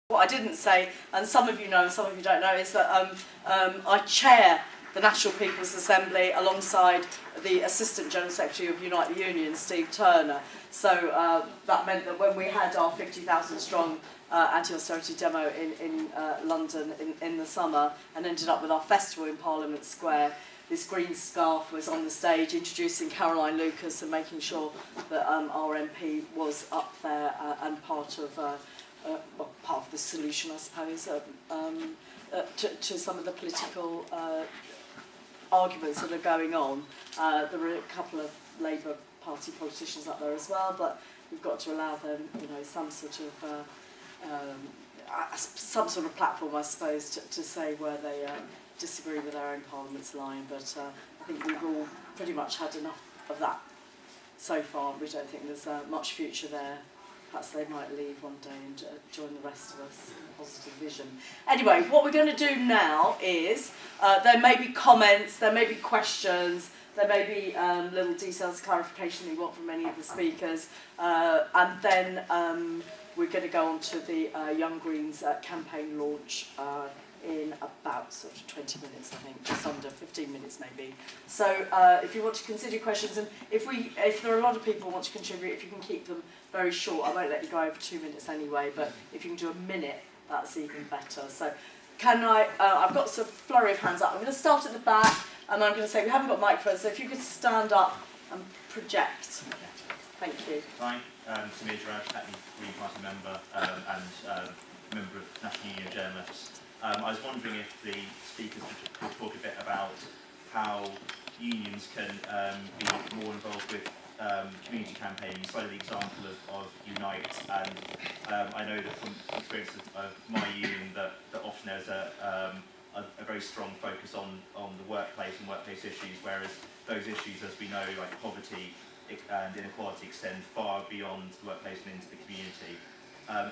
What I didn't say, and some of you know and some of you don't know, is that I chair the National People's Assembly alongside the Assistant General Secretary of Unite the Union, Steve Turner. So that meant that when we had our 50,000 strong anti-austerity demo in London in the summer and ended up with our festival in Parliament Square, this green scarf was on the stage introducing Caroline Lucas and making sure that our MP was up there and part of the solution, I suppose, to some of the political arguments that are going on. There were a couple of Labour Party politicians up there as well, but we've got to allow them, some sort of platform, I suppose, to say where they disagree with our own Parliament's line. But I think we've all pretty much had enough of that so far. We don't think there's much future there. Perhaps they might leave one day and join the rest of us in a positive vision. Anyway, what we're going to do now is there may be comments, there may be questions, there may be little details, clarification you want from any of the speakers, and then we're going to go on to the Young Greens campaign launch in about sort of 20 minutes, I think, just under 15 minutes maybe. So if you want to consider your questions, and if there are a lot of people who want to contribute, if you can keep them very short, I won't let you go over 2 minutes anyway, but if you can do a minute, that's even better. So can I've got a flurry of hands up. I'm going to start at the back, and I'm going to say we haven't got microphones, so if you could stand up and project. Thank you. Hi, Samir Jarrad, Green Party member and member of National Union of Journalists. I was wondering if the speakers could talk a bit about how unions can be more involved with community campaigns, so the example of Unite, and I know that from experience of my union that often there's a very strong focus on the workplace and workplace issues, whereas those issues, as we know, like poverty and inequality, extend far beyond the workplace and into the community.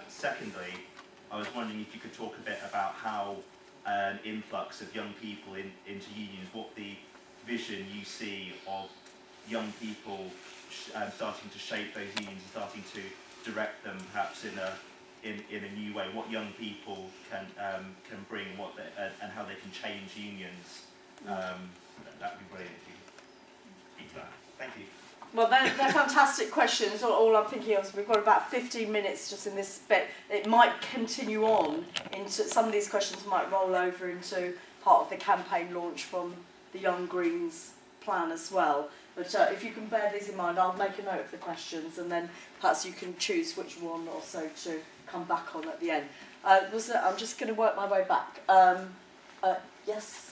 Secondly, I was wondering if you could talk a bit about how an influx of young people into unions, what the vision you see of young people starting to shape those unions and starting to direct them perhaps in a new way, what young people can bring, and how they can change unions. That would be brilliant if you could speak to that. Thank you. Well, they're fantastic questions. All I'm thinking of is we've got about 15 minutes just in this bit. It might continue on into some of these questions might roll over into part of the campaign launch from the Young Greens plan as well. But if you can bear these in mind, I'll make a note of the questions, and then perhaps you can choose which one or so to come back on at the end. I'm just going to work my way back. Yes.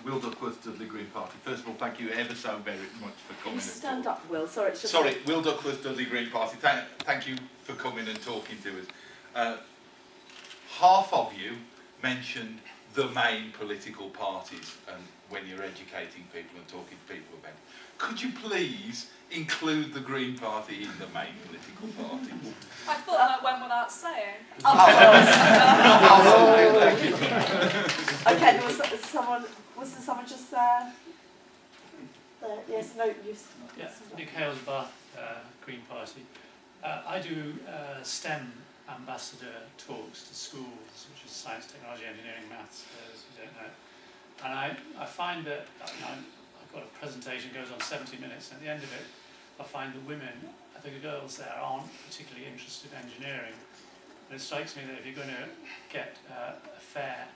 Will Duckworth, Dudley Green Party. First of all, thank you ever so very much for coming. Stand up, Will. Sorry, it's just sorry, Will Duckworth, Dudley Green Party. Thank you for coming and talking to us. Half of you mentioned the main political parties, and when you're educating people and talking to people about it, could you please include the Green Party in the main political party? I thought that went without saying. Okay, was there someone just there? Yes, no, yes. Yeah, Nick Hales, Bath, Green Party. I do STEM ambassador talks to schools, which is science, technology, engineering, maths, for those who don't know. And I find that I've got a presentation that goes on 70 minutes, and at the end of it, I find the women, I think the girls there aren't particularly interested in engineering. And it strikes me that if you're going to get a fair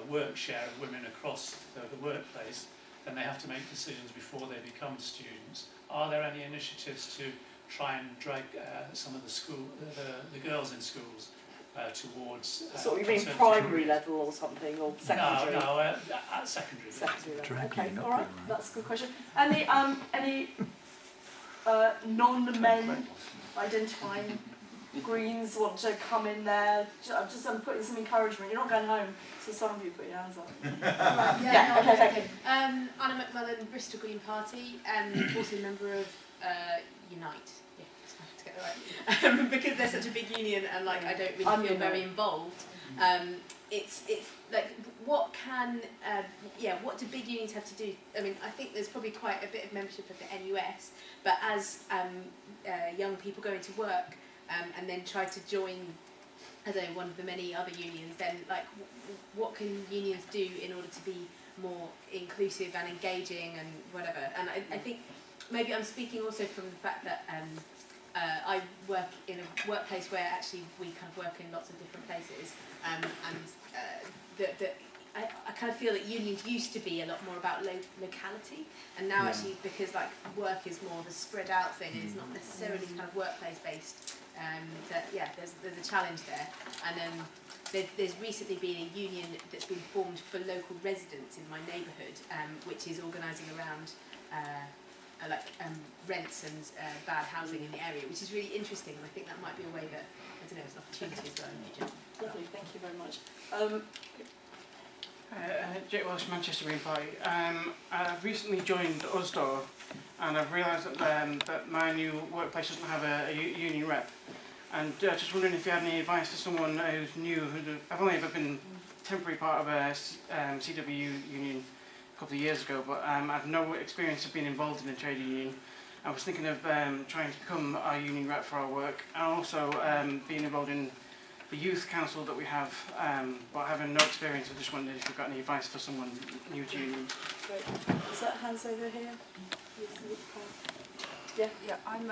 work share of women across the workplace, then they have to make decisions before they become students. Are there any initiatives to try and drag some of the girls in schools towards... So you mean primary level or something, or secondary? No, at secondary. Secondary level. Okay, all right, that's a good question. Any non-men identifying Greens want to come in there? I'm putting some encouragement. You're not going home, so some of you put your hands up. Right, yeah, okay, thank you. Anna McMullen, Bristol Green Party, also a member of Unite. Yeah, it's hard to get that right. Because they're such a big union, and I don't really feel very involved. It's like, what do big unions have to do? I mean, I think there's probably quite a bit of membership of the NUS, but as young people go into work and then try to join I don't know, one of the many other unions, then like what can unions do in order to be more inclusive and engaging and whatever? And I think maybe I'm speaking also from the fact that I work in a workplace where actually we kind of work in lots of different places, and I kind of feel that unions used to be a lot more about locality, and now actually, because like work is more of a spread out thing, and it's not necessarily kind of workplace based, there's a challenge there. And there's recently been a union that's been formed for local residents in my neighbourhood, which is organising around rents and bad housing in the area, which is really interesting, and I think that might be a way that, I don't know, it's an opportunity as well in the future. Lovely, thank you very much. Jake Welsh, Manchester Green Party. I've recently joined USDOR, and I've realised that my new workplace doesn't have a union rep. And just wondering if you had any advice for someone who's new. I've only ever been temporary part of a CWU union a couple of years ago, but I've no experience of being involved in a trade union. I was thinking of trying to become a union rep for our work, and also being involved in the youth council that we have, but having no experience. I just wondered if you've got any advice for someone new to union. Great. Is that hands over here? Yeah. Yeah, I'm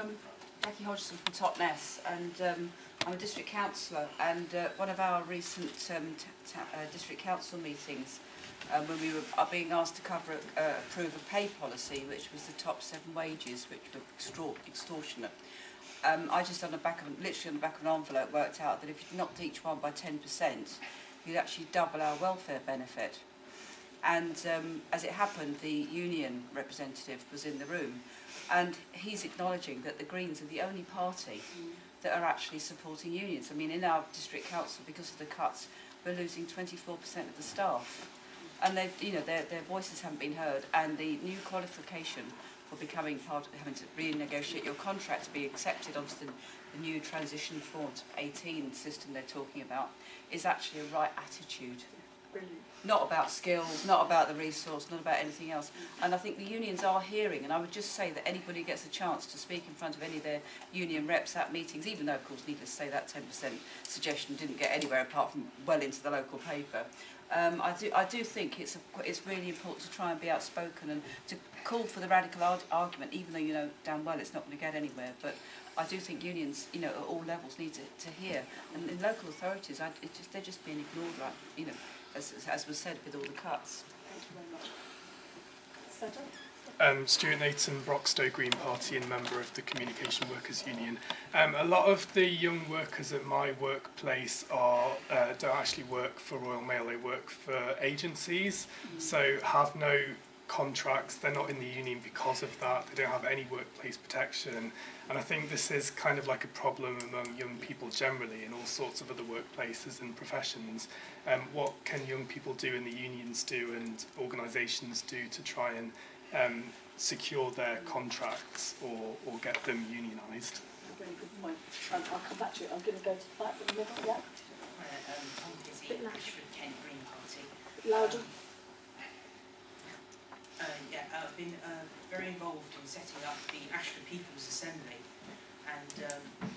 Jackie Hodgson from Totnes, and I'm a district councillor. And one of our recent district council meetings, when we were being asked to approve a pay policy, which was the top 7 wages, which were extortionate. I just literally on the back of an envelope worked out that if you knocked each one by 10%, you'd actually double our welfare benefit. And as it happened, the union representative was in the room, and he's acknowledging that the Greens are the only party that are actually supporting unions. I mean, in our district council, because of the cuts, we're losing 24% of the staff, and their voices haven't been heard. And the new qualification for becoming part of having to renegotiate your contract to be accepted onto the new transition form 18 system they're talking about is actually a right attitude. Brilliant. Not about skills, not about the resource, not about anything else. And I think the unions are hearing, and I would just say that anybody who gets a chance to speak in front of any of their union reps at meetings, even though, of course, needless to say, that 10% suggestion didn't get anywhere apart from well into the local paper. I do think it's really important to try and be outspoken and to call for the radical argument, even though you know damn well it's not going to get anywhere. But I do think unions, at all levels, need to hear. And in local authorities, they're just being ignored, like, as was said with all the cuts. Thank you very much. Sada? Stuart Nathan, Broxtowe Green Party, and member of the Communication Workers Union. A lot of the young workers at my workplace don't actually work for Royal Mail, they work for agencies, so have no contracts, they're not in the union because of that, they don't have any workplace protection, and I think this is kind of like a problem among young people generally in all sorts of other workplaces and professions. What can young people do and the unions do and organisations do to try and secure their contracts or get them unionised? Really good point. I'll come back to it. I'm going to go to the back in the middle. Yeah. Tom Busy, Ashford Kent Green Party. Louder. I've been very involved in setting up the Ashford People's Assembly, and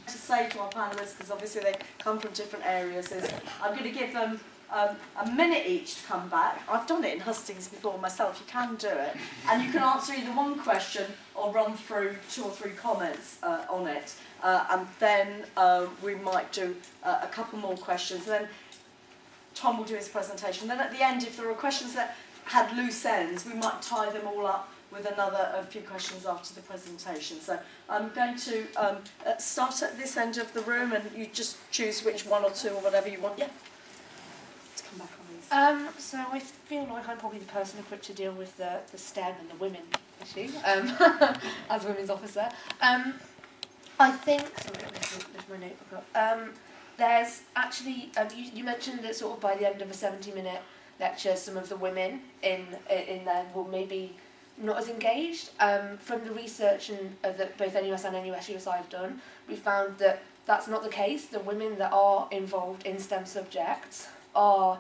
to say to our panellists, because obviously they come from different areas, is I'm going to give them a minute each to come back. I've done it in hustings before myself. You can do it, and you can answer either one question or run through 2 or 3 comments on it, and then we might do a couple more questions. And then Tom will do his presentation. Then at the end, if there are questions that had loose ends, we might tie them all up with a few questions after the presentation. So I'm going to start at this end of the room, and you just choose which 1 or 2 or whatever you want. Yeah. To come back on these. So I feel like I'm probably the person equipped to deal with the STEM and the women issue as a women's officer. I think, sorry, lift my notebook up. There's actually, you mentioned that sort of by the end of a 70-minute lecture, some of the women in there will maybe not as engaged. From the research that both NUS and NUS USI have done, we found that that's not the case. The women that are involved in STEM subjects have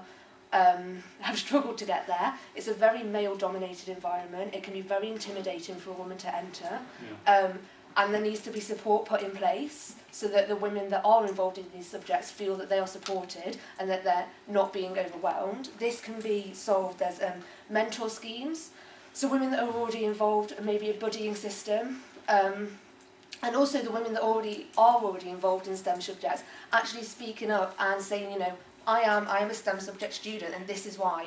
struggled to get there. It's a very male-dominated environment. It can be very intimidating for a woman to enter. Yeah. and there needs to be support put in place so that the women that are involved in these subjects feel that they are supported and that they're not being overwhelmed. This can be solved as mentor schemes, so women that are already involved, maybe a buddying system, and also the women that are already involved in STEM subjects actually speaking up and saying, you know, I am a STEM subject student and this is why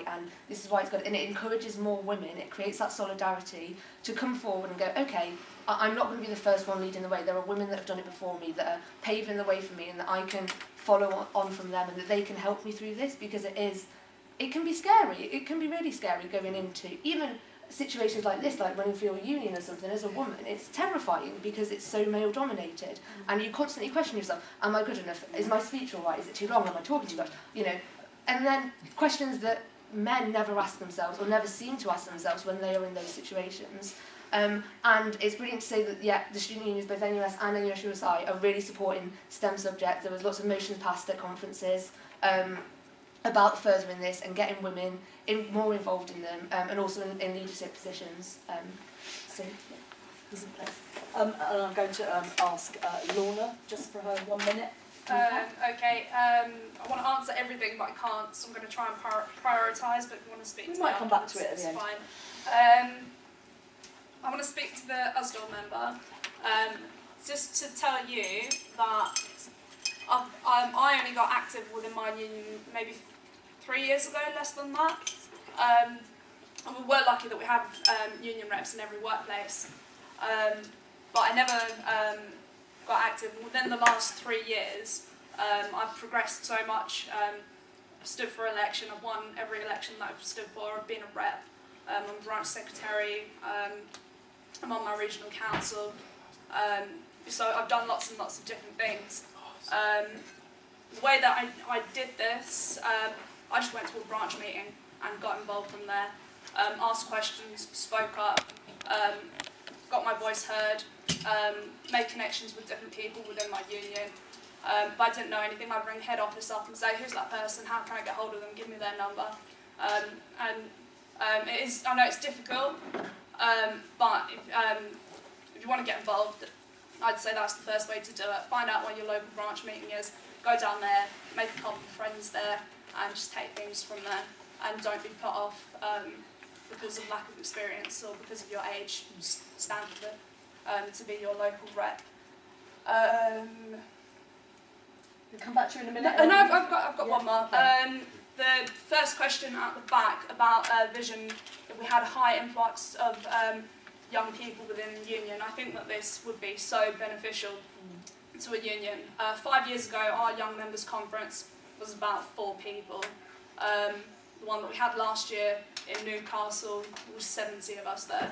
it's good. And it encourages more women, it creates that solidarity to come forward and go, okay, I'm not going to be the first one leading the way. There are women that have done it before me, that are paving the way for me, and that I can follow on from them, and that they can help me through this, because it can be scary. It can be really scary going into even situations like this, like running for your union or something as a woman. It's terrifying because it's so male dominated, and you constantly question yourself, am I good enough? Is my speech all right? Is it too long? Am I talking too much? You know, and then questions that men never ask themselves or never seem to ask themselves when they are in those situations. And it's brilliant to say that, yeah, the student unions, both NUS and NUS USI, are really supporting STEM subjects. There was lots of motions passed at conferences about furthering this and getting women more involved in them, and also in leadership positions. So, yeah, this is the place. And I'm going to ask Lorna, just for her 1 minute. Okay, I want to answer everything, but I can't, so I'm going to try and prioritise, but if you want to speak to me, We might come back to it at the end. It's fine. I want to speak to the USDOR member, just to tell you that I only got active within my union maybe 3 years ago, less than that. And we're lucky that we have union reps in every workplace, but I never got active. Within the last 3 years, I've progressed so much. I've stood for election, I've won every election that I've stood for, I've been a rep, I'm a branch secretary, I'm on my regional council, so I've done lots and lots of different things. The way that I did this, I just went to a branch meeting and got involved from there, asked questions, spoke up, got my voice heard, made connections with different people within my union. If I didn't know anything, I'd ring head office up and say, who's that person, how can I get hold of them, give me their number. It is, I know it's difficult, but if you want to get involved, I'd say that's the first way to do it. Find out when your local branch meeting is, go down there, make a couple of friends there, and just take things from there. And don't be put off because of lack of experience or because of your age. Just stand for it to be your local rep. We'll come back to you in a minute. No, I've got one more. Okay. The first question at the back about vision, if we had a high influx of young people within the union, I think that this would be so beneficial to a union. 5 years ago, our Young Members Conference was about 4 people. The one that we had last year in Newcastle was 70 of us there.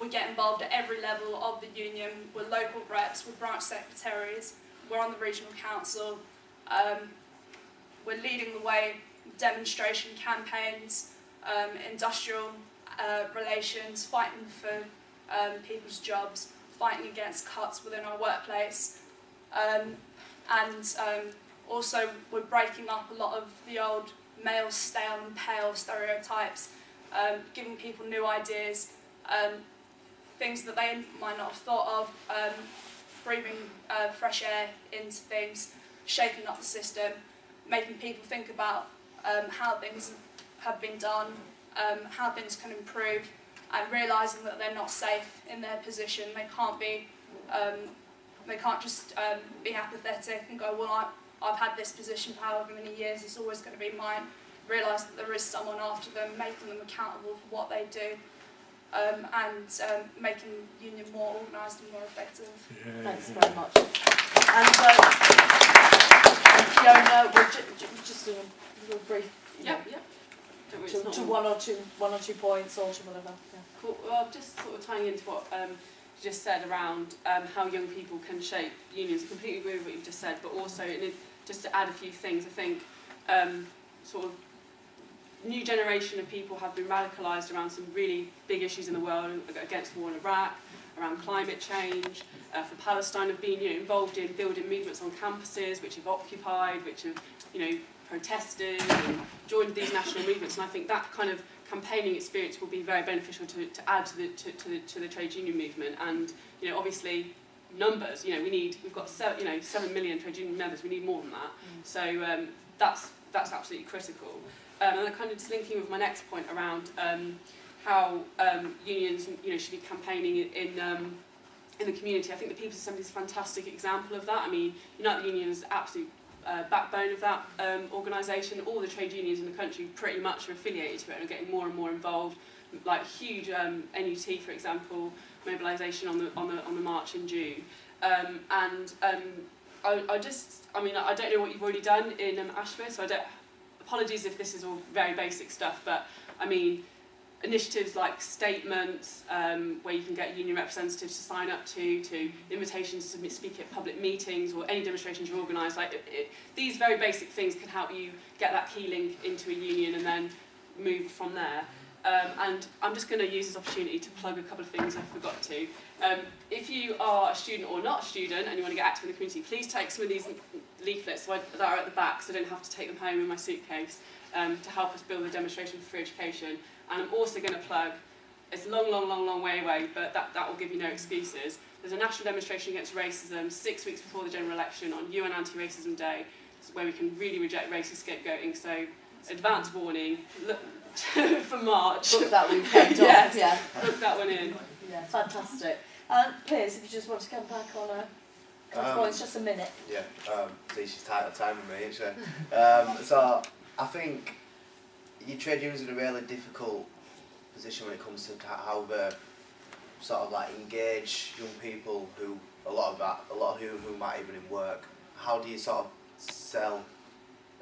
We get involved at every level of the union. We're local reps, we're branch secretaries, we're on the regional council. We're leading the way, demonstration campaigns, industrial relations, fighting for people's jobs, fighting against cuts within our workplace, also we're breaking up a lot of the old male, stale and pale stereotypes, giving people new ideas, things that they might not have thought of, breathing fresh air into things, shaking up the system, making people think about how things have been done, how things can improve, and realising that they're not safe in their position. They can't just be apathetic and go, well, I've had this position for however many years, it's always going to be mine. Realise that there is someone after them, making them accountable for what they do, and making union more organised and more effective. Yeah. Thanks very much. And Fiona, we'll just do a little brief. To one or two points or to whatever. Yeah. Cool. Well, just sort of tying into what you just said around how young people can shape unions. I completely agree with what you've just said, but also just to add a few things, I think sort of new generation of people have been radicalised around some really big issues in the world, against war in Iraq, around climate change, for Palestine, have been involved in building movements on campuses, which have occupied, which have protested and joined these national movements. And I think that kind of campaigning experience will be very beneficial to add to the trade union movement. And you know, obviously, numbers. You know, we've got 7 million trade union members. We need more than that. So that's absolutely critical. And then kind of just linking with my next point around how unions, you know, should be campaigning in the community. I think the People's Assembly is a fantastic example of that. I mean, United Union is the absolute backbone of that organisation. All the trade unions in the country pretty much are affiliated to it and are getting more and more involved. Like huge NUT, for example, mobilisation on the march in June. I mean, I don't know what you've already done in Ashford, so apologies if this is all very basic stuff, but I mean, initiatives like statements where you can get union representatives to sign up to invitations to speak at public meetings or any demonstrations you organise. These very basic things can help you get that key link into a union and then move from there. And I'm just going to use this opportunity to plug a couple of things I forgot to. If you are a student or not a student and you want to get active in the community, please take some of these leaflets that are at the back so I don't have to take them home in my suitcase to help us build a demonstration for free education. And I'm also going to plug, it's a long way away, but that will give you no excuses. There's a national demonstration against racism 6 weeks before the general election on UN Anti-Racism Day, where we can really reject racist scapegoating. So, advance warning, look, for March. Book that weekend yes, off, yeah. Book that one in. Yeah, fantastic. Piers, if you just want to come back on well, it's just a minute. Yeah, see, she's tight on time with me, isn't she? So, I think your trade union's in a really difficult position when it comes to how they sort of like engage young people who, a lot of who might even in work. How do you sort of sell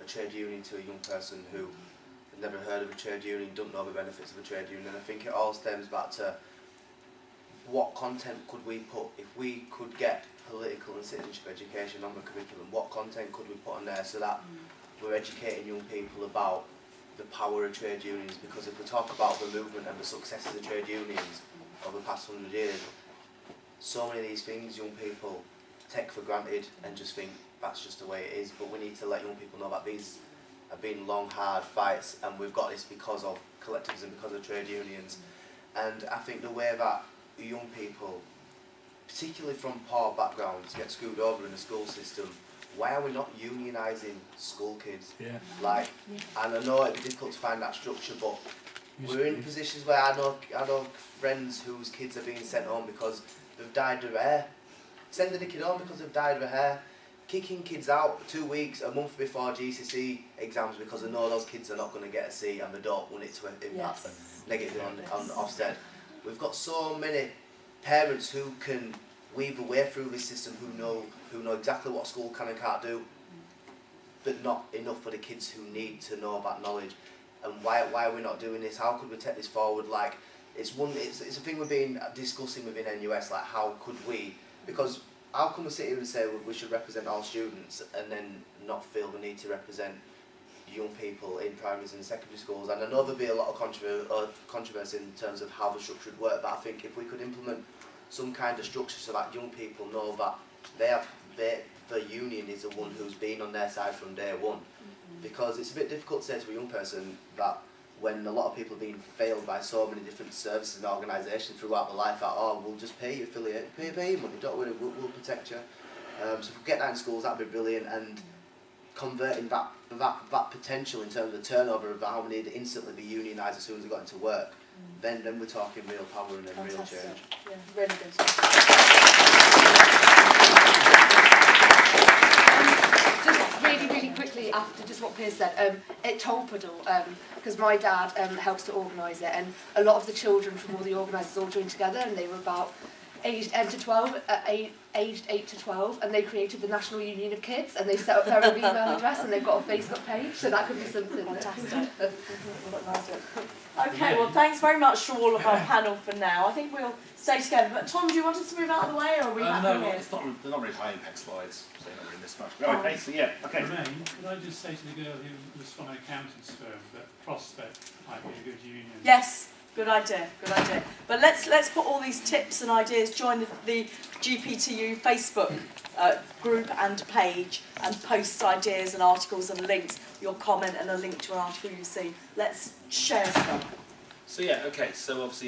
a trade union to a young person who has never heard of a trade union, don't know the benefits of a trade union? And I think it all stems back to what content could we put, if we could get political and citizenship education on the curriculum, what content could we put on there so that we're educating young people about the power of trade unions? Because if we talk about the movement and the successes of trade unions over the past 100 years, so many of these things young people take for granted and just think that's just the way it is. But we need to let young people know that these have been long, hard fights, and we've got this because of collectivism, because of trade unions. And I think the way that young people, particularly from poor backgrounds, get screwed over in the school system, why are we not unionising school kids? Yeah. Like, and I know it'd be difficult to find that structure, but we're in positions where I know friends whose kids are being sent home because they've dyed their hair. Sending a kid home because they've dyed their hair. Kicking kids out 2 weeks, a month before GCSE exams because they know those kids are not going to get a C and they don't want it to impact negatively on Ofsted. We've got so many parents who can weave a way through this system, who know exactly what school can and can't do, but not enough for the kids who need to know that knowledge. And why are we not doing this? How could we take this forward? Like, it's a thing we've been discussing within NUS. Like, how could we? Because how can we sit here and say we should represent all students and then not feel the need to represent young people in primaries and secondary schools? And I know there'll be a lot of controversy in terms of how the structure would work, but I think if we could implement some kind of structure so that young people know that the union is the one who's been on their side from day one. Because it's a bit difficult to say to a young person that when a lot of people are being failed by so many different services and organisations throughout their life, that, oh, we'll just pay you affiliate, pay your money, don't worry, we'll protect you. So if we get that in schools, that'd be brilliant, and converting that potential in terms of the turnover of how many would instantly be unionised as soon as they got into work, then we're talking real power and then real change. Yeah, really good. Just really quickly after just what Piers said, at Tolpuddle, because my dad helps to organise it, and a lot of the children from all the organisers all joined together, and they were about aged 8 to 12, and they created the National Union of Kids, and they set up their own email address, and they've got a Facebook page, so that could be something fantastic. Okay, well, thanks very much to all of our panel for now. I think we'll stay together. But Tom, do you want us to move out of the way, or are we happy no, here? they're not really high impact slides, so they're not really this much. But okay, so yeah, okay. Romayne, could I just say to the girl who was from an accountant's firm that Prospect might be a good union? Yes. Good idea, good idea. But let's put all these tips and ideas, join the GPTU Facebook group and page, and post ideas and articles and links, your comment and a link to an article you see. Let's share stuff. So yeah, okay. So obviously